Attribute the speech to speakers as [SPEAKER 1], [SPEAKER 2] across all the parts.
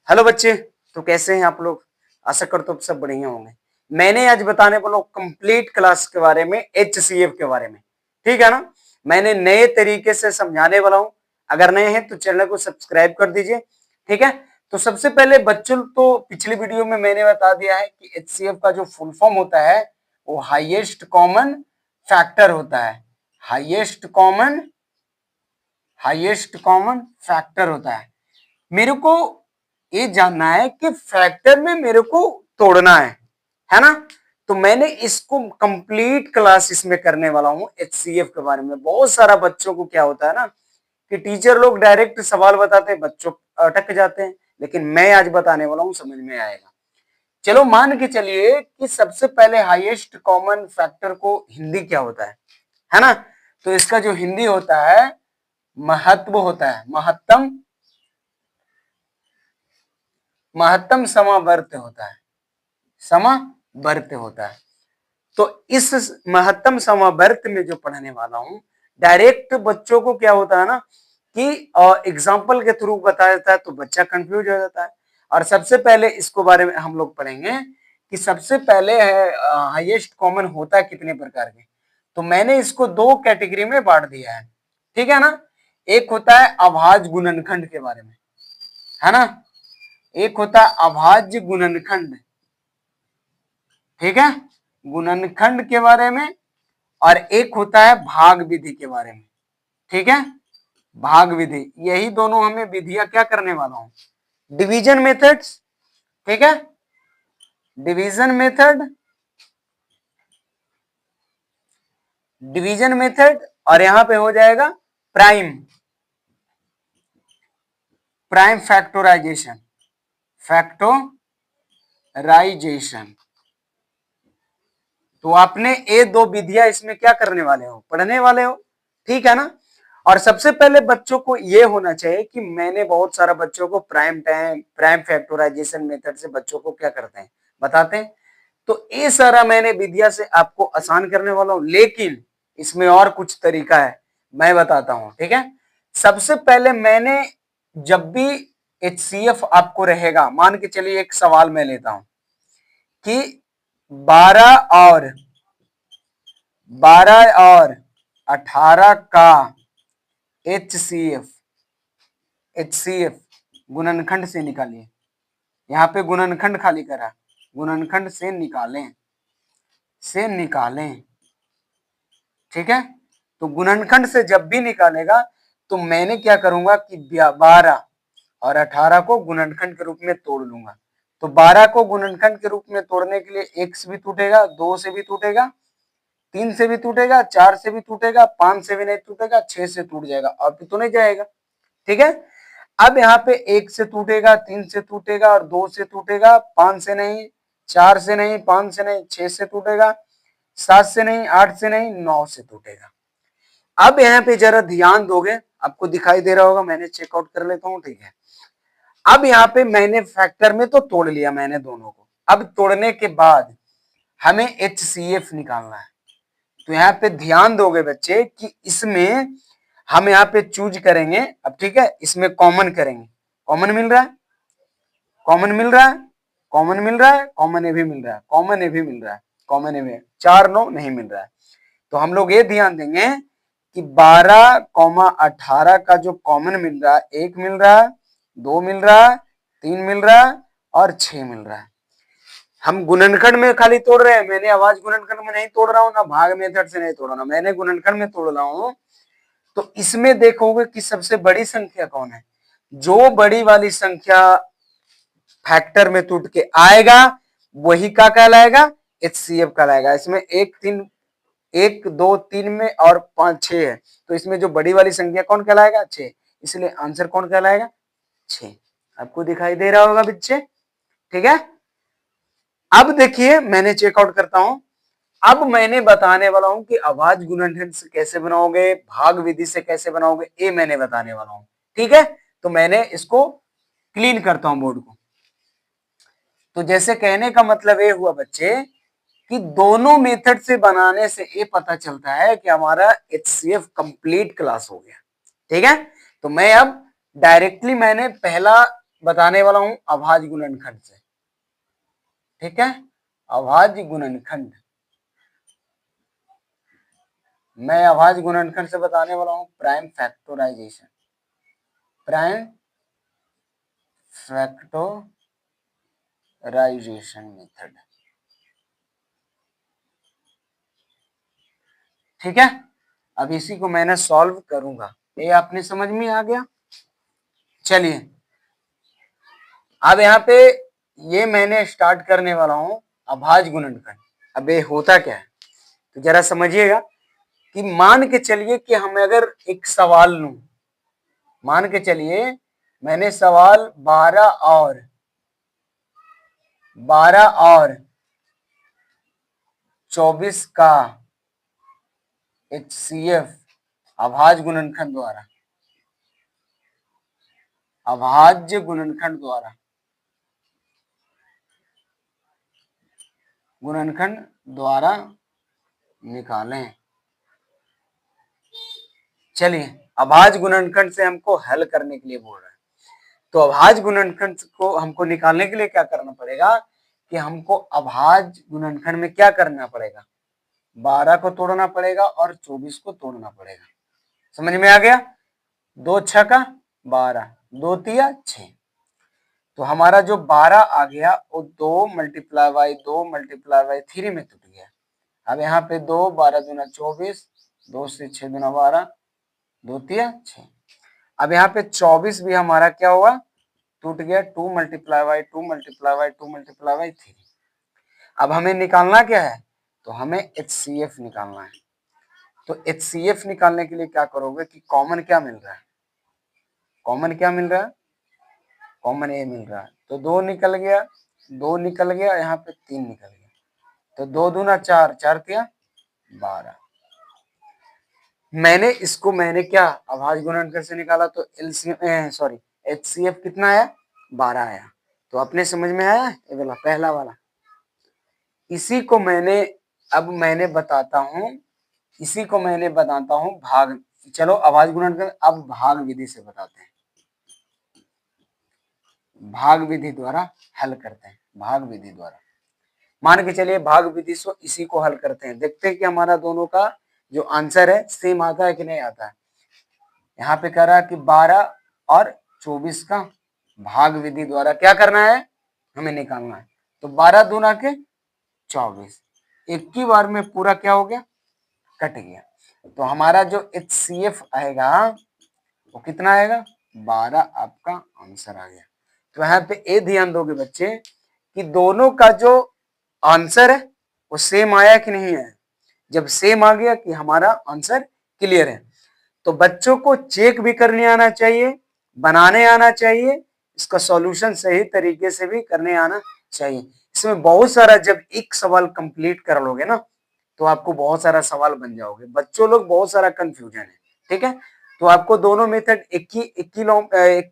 [SPEAKER 1] Hello बच्चे। तो कैसे हैं आप लोग? आशा करता हूँ सब बढ़िया होंगे। मैंने आज बताने वाला हूँ कंप्लीट क्लास के बारे में, HCF के बारे में। ठीक है ना? मैंने नए तरीके से समझाने वाला हूँ। अगर नए हैं तो चैनल को सब्सक्राइब कर दीजिए। ठीक है। तो सबसे पहले बच्चों, तो पिछली वीडियो में मैंने बता दिया है कि HCF का जो फुल फॉर्म होता है वो हाईएस्ट कॉमन फैक्टर होता है। हाईएस्ट कॉमन फैक्टर होता है। मेरे को ये जानना है कि फैक्टर में मेरे को तोड़ना है ना? तो मैंने इसको कंप्लीट क्लास इसमें करने वाला हूं। HCF के बारे में बहुत सारा बच्चों को क्या होता है ना कि टीचर लोग डायरेक्ट सवाल बताते हैं, बच्चों अटक जाते हैं, लेकिन मैं आज बताने वाला हूं, समझ में आएगा। चलो मान के चलिए कि सबसे पहले हाईएस्ट कॉमन फैक्टर को हिंदी क्या होता है ना? तो इसका जो हिंदी होता है महत्व होता है, महत्तम समावर्त होता है, समावर्त होता है। तो इस महत्तम समावर्त में जो पढ़ने वाला हूं, डायरेक्ट बच्चों को क्या होता है ना कि एग्जाम्पल के थ्रू बताया जाता है तो बच्चा कंफ्यूज हो जाता है। और सबसे पहले इसको बारे में हम लोग पढ़ेंगे कि सबसे पहले है हाईएस्ट कॉमन होता है कितने प्रकार के। तो मैंने इसको दो कैटेगरी में बांट दिया है। ठीक है ना? एक होता है अभाज्य गुणनखंड के बारे में, है ना? एक होता है अभाज्य गुणनखंड, ठीक है, गुणनखंड के बारे में। और एक होता है भाग विधि के बारे में। ठीक है, भाग विधि, यही दोनों हमें विधियां क्या करने वाला हूं, डिवीजन मेथड्स। ठीक है, डिवीजन मेथड और यहां पे हो जाएगा प्राइम प्राइम फैक्टोराइजेशन। तो आपने ये दो विधियां इसमें क्या करने वाले हो, पढ़ने वाले हो। ठीक है ना? और सबसे पहले बच्चों को यह होना चाहिए कि मैंने बहुत सारा बच्चों को प्राइम फैक्टराइजेशन मेथड से बच्चों को क्या करते हैं, बताते हैं। तो ये सारा मैंने विधिया से आपको आसान करने वाला हूं, लेकिन इसमें और कुछ तरीका है, मैं बताता हूं। ठीक है, सबसे पहले मैंने जब भी HCF आपको रहेगा, मान के चलिए एक सवाल मैं लेता हूं कि 12 और 18 का HCF गुणनखंड से निकालिए। यहाँ पे गुणनखंड खाली करा, गुणनखंड से निकालें। ठीक है, तो गुणनखंड से जब भी निकालेगा तो मैंने क्या करूंगा कि 12 और 18 को गुणनखंड के रूप में तोड़ लूंगा। तो 12 को गुणनखंड के रूप में तोड़ने के लिए 1 से भी टूटेगा, 2 से भी टूटेगा, 3 से भी टूटेगा, 4 से भी टूटेगा, 5 से भी नहीं टूटेगा, 6 से टूट जाएगा, अब तो नहीं जाएगा। ठीक है, अब यहाँ पे 1 से टूटेगा, 3 से टूटेगा और 2 से टूटेगा, 5 से नहीं, 4 से नहीं, 5 से नहीं, 6 से टूटेगा, 7 से नहीं, 8 से नहीं, 9 से टूटेगा। अब यहाँ पे जरा ध्यान दोगे, आपको दिखाई दे रहा होगा, मैंने चेकआउट कर लेता हूँ। ठीक है, अब यहाँ पे मैंने फैक्टर में तो तोड़ लिया मैंने दोनों को। अब तोड़ने के बाद हमें HCF निकालना है। तो यहाँ पे ध्यान दोगे बच्चे कि इसमें हम यहाँ पे चूज करेंगे। अब ठीक है, इसमें कॉमन करेंगे, कॉमन मिल रहा है, कॉमन मिल रहा है, कॉमन मिल रहा है, कॉमन ए भी मिल रहा है, कॉमन ए भी मिल रहा है, कॉमन ए में 4 9 नहीं मिल रहा है। तो हम लोग ये ध्यान देंगे कि 12,18 का जो कॉमन मिल रहा है, 1 मिल रहा है, 2 मिल रहा है, 3 मिल रहा है और 6 मिल रहा है। हम गुणनखंड में खाली तोड़ रहे हैं, मैंने आवाज गुणनखंड में नहीं तोड़ रहा हूं, ना भाग मेथड से नहीं तोड़ रहा हूं, मैंने गुणनखंड में तोड़ रहा हूं। तो इसमें देखोगे कि सबसे बड़ी संख्या कौन है, जो बड़ी वाली संख्या फैक्टर में टूट के आएगा वही का कहलाएगा, HCF कहलाएगा। इसमें 1 2 3 में और 5 6 है, तो इसमें जो बड़ी वाली संख्या कौन कहलाएगा, 6, इसलिए आंसर कौन कहलाएगा, 6। आपको दिखाई दे रहा होगा बच्चे। ठीक है, अब देखिए मैंने चेकआउट करता हूं। अब मैंने बताने वाला हूं कि अभाज्य गुणनखंड से कैसे बनाओगे, भाग विधि से कैसे बनाओगे, ये मैंने बताने वाला हूं। ठीक है, तो मैंने इसको क्लीन करता हूं बोर्ड को। तो जैसे कहने का मतलब ये हुआ बच्चे कि दोनों मेथड से बनाने से ये पता चलता है कि हमारा HCF कंप्लीट क्लास हो गया। ठीक है, तो मैं अब डायरेक्टली मैंने पहला बताने वाला हूं अभाज्य गुणनखंड से, ठीक है। अभाज्य गुणनखंड, मैं अभाज्य गुणनखंड से बताने वाला हूं prime factorisation, prime factorisation method, ठीक है। अब इसी को मैंने सॉल्व करूंगा, ये आपने समझ में आ गया। चलिए अब यहाँ पे ये मैंने स्टार्ट करने वाला हूं अभाज्य गुणनखंड। अब ये होता क्या है तो जरा समझिएगा कि मान के चलिए कि हम अगर एक सवाल लूं, मान के चलिए मैंने सवाल 12 और 24 का HCF अभाज्य गुणनखंड द्वारा, अभाज्य गुणनखंड द्वारा निकालें। चलिए अभाज्य गुणनखंड से हमको हल करने के लिए बोल रहे हैं, तो अभाज्य गुणनखंड को हमको निकालने के लिए क्या करना पड़ेगा कि हमको अभाज्य गुणनखंड में क्या करना पड़ेगा, 12 को तोड़ना पड़ेगा और 24 को तोड़ना पड़ेगा। समझ में आ गया? 2 छक्का 12, 2 तिया 6, तो हमारा जो 12 आ गया वो 2 मल्टीप्लाई बाई 2 मल्टीप्लाई बाई 3 में टूट गया। अब यहाँ पे 2 12 दूना 24, 2 से 6 दूना 12, 2 तिया 6। अब यहाँ पे 24 भी हमारा क्या हुआ, टूट गया, 2 multiply by 2 multiply by 2 multiply by 3। अब हमें निकालना क्या है, तो हमें HCF निकालना है। तो HCF निकालने के लिए क्या करोगे कि कॉमन क्या मिल रहा है, कॉमन क्या मिल रहा है, कॉमन ए मिल रहा है, तो 2 निकल गया, 2 निकल गया, यहाँ पे 3 निकल गया, तो 2 दूना 4, 4 तिया 12। मैंने क्या अभाज्य गुणनखंड से निकाला तो एलसीएम सॉरी HCF कितना आया, 12 आया। तो अपने समझ में आया ये वाला पहला वाला। इसी को मैंने बताता हूं, इसी को मैंने बताता हूं भाग, चलो अभाज्य गुणनखंड अब भाग विधि से बताते हैं, भाग विधि द्वारा हल करते हैं, भाग विधि द्वारा। मान के चलिए भाग विधि से इसी को हल करते हैं, देखते हैं कि हमारा दोनों का जो आंसर है सेम आता है कि नहीं आता है। यहाँ पे कह रहा है कि 12 और 24 का भाग विधि द्वारा क्या करना है, हमें निकालना है। तो 12 दूना के 24, एक ही बार में पूरा क्या हो गया, कट गया। तो हमारा जो HCF आएगा वो कितना आएगा, 12 आपका आंसर आ गया। तो यहाँ पे ये ध्यान दोगे बच्चे कि दोनों का जो आंसर है वो सेम आया कि नहीं आया। जब सेम आ गया कि हमारा आंसर क्लियर है, तो बच्चों को चेक भी करने आना चाहिए, बनाने आना चाहिए, इसका सॉल्यूशन सही तरीके से भी करने आना चाहिए। इसमें बहुत सारा, जब एक सवाल कंप्लीट कर लोगे ना तो आपको बहुत सारा सवाल बन जाओगे। बच्चों लोग बहुत सारा कंफ्यूजन है, ठीक है। तो आपको दोनों मेथड एक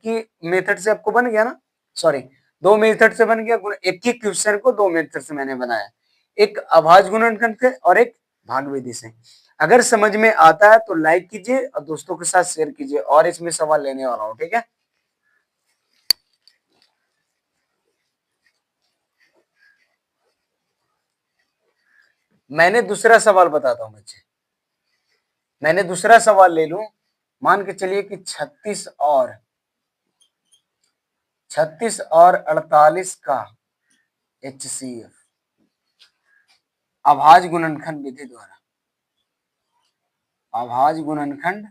[SPEAKER 1] ही मेथड से आपको बन गया ना, सॉरी 2 मेथड से बन गया, एक ही क्वेश्चन को 2 मेथड से मैंने बनाया, एक अभाज्य गुणनखंड से और एक भाग विधि से। अगर समझ में आता है तो लाइक कीजिए और दोस्तों के साथ शेयर कीजिए, और इसमें सवाल लेने वाला हूं, ठीक है। मैंने दूसरा सवाल बताता हूं बच्चे, मैंने दूसरा सवाल ले लूं। मान के चलिए कि 36 और 48 का HCF अभाज्य गुणनखंड विधि द्वारा, अभाज्य गुणनखंड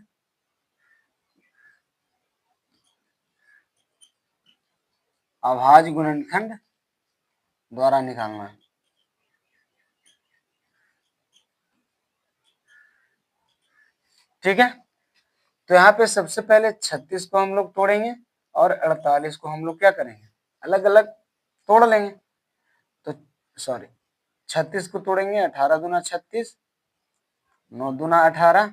[SPEAKER 1] द्वारा निकालना है। ठीक है, तो यहाँ पे सबसे पहले 36 को हम लोग तोड़ेंगे और 48 को हम लोग क्या करेंगे, अलग अलग तोड़ लेंगे। तो सॉरी 36 को तोड़ेंगे, 18 दूना 36, 9 दूना 18,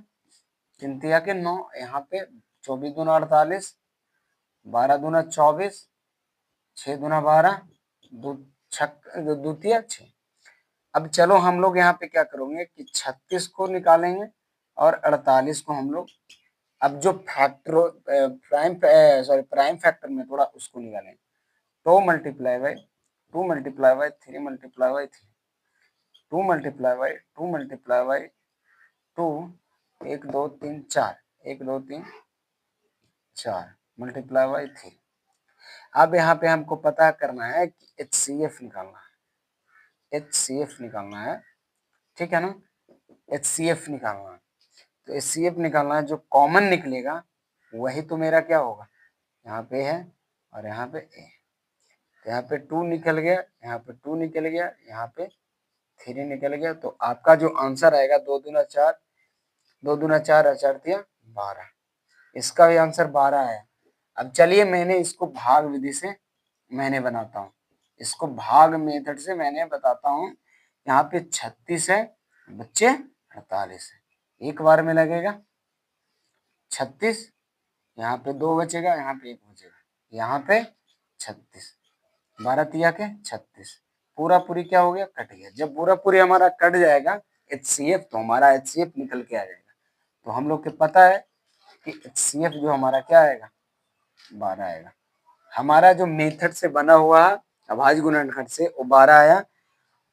[SPEAKER 1] 3 तिया के 9, यहाँ पे 24 दूना 48, 12 दूना 24, 6 दूना 12, दो तिया 6। अब चलो हम लोग यहाँ पे क्या करेंगे कि 36 को निकालेंगे और 48 को हम लोग अब जो फैक्टर प्राइम फैक्टर में थोड़ा उसको निकालें, 2 × 3 × 3 2 1 2 3 4 1 2 3 4 × 3। अब यहाँ पे हमको पता करना है कि HCF निकालना है, HCF निकालना है, ठीक है ना, HCF निकालना है। तो HCF निकालना है, जो कॉमन निकलेगा वही तो मेरा क्या होगा, यहाँ पे है और यहाँ पे ए, तो यहाँ पे 2 निकल गया, यहाँ पे 2 निकल गया, यहाँ पे 3 निकल गया। तो आपका जो आंसर आएगा 2 दूना 4, 2 दूना 4 और 4 दिया 12, इसका भी आंसर 12 है। अब चलिए मैंने इसको भाग विधि से मैंने बनाता हूँ, इसको भाग मेथड से मैंने बताता हूँ। यहाँ पे 36 है, बच्चे 48 है, एक बार में लगेगा 36, यहाँ पे 2 बचेगा, यहाँ पे 1 बचेगा, यहाँ पे 36, 12 तिया के 36, पूरा पूरी क्या हो गया, कट गया। जब पूरा पूरी हमारा कट जाएगा HCF, तो हमारा HCF निकल के आ जाएगा। तो हम लोग को पता है कि HCF जो हमारा क्या आएगा, 12 आएगा। हमारा जो मेथड से बना हुआ है अभाज्य गुणनखंड से वो 12 आया,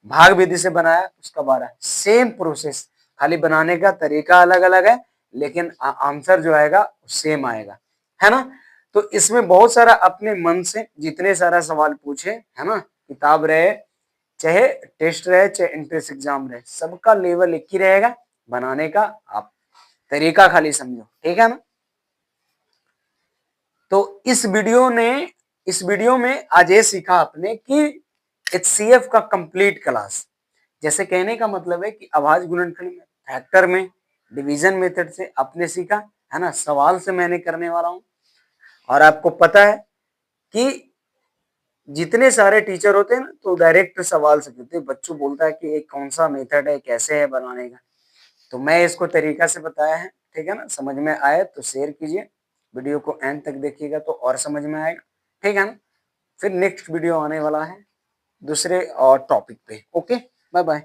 [SPEAKER 1] भाग विधि से बनाया उसका 12, सेम प्रोसेस, खाली बनाने का तरीका अलग अलग है, लेकिन आंसर जो आएगा सेम आएगा, है ना। तो इसमें बहुत सारा अपने मन से जितने सारा सवाल पूछे, है ना, किताब रहे चाहे टेस्ट रहे चाहे एंट्रेंस एग्जाम रहे, सबका लेवल एक ही रहेगा, बनाने का आप तरीका खाली समझो, ठीक है ना। तो इस वीडियो में आज ये सीखा आपने कि HCF का कंप्लीट क्लास, जैसे कहने का मतलब है कि अभाज्य गुणनखंड में, फैक्टर में, डिवीजन मेथड से आपने सीखा, है ना, सवाल से मैंने करने वाला हूं। और आपको पता है कि जितने सारे टीचर होते हैं ना तो डायरेक्ट सवाल से पूछते हैं, बच्चों बोलता है कि एक कौन सा मेथड है, कैसे है बनाने का, तो मैं इसको तरीका से बताया है, ठीक है ना। समझ में आए तो शेयर कीजिए, वीडियो को एंड तक देखिएगा तो और समझ में आएगा, ठीक है ना। फिर नेक्स्ट वीडियो आने वाला है दूसरे और टॉपिक पे। Okay, bye bye.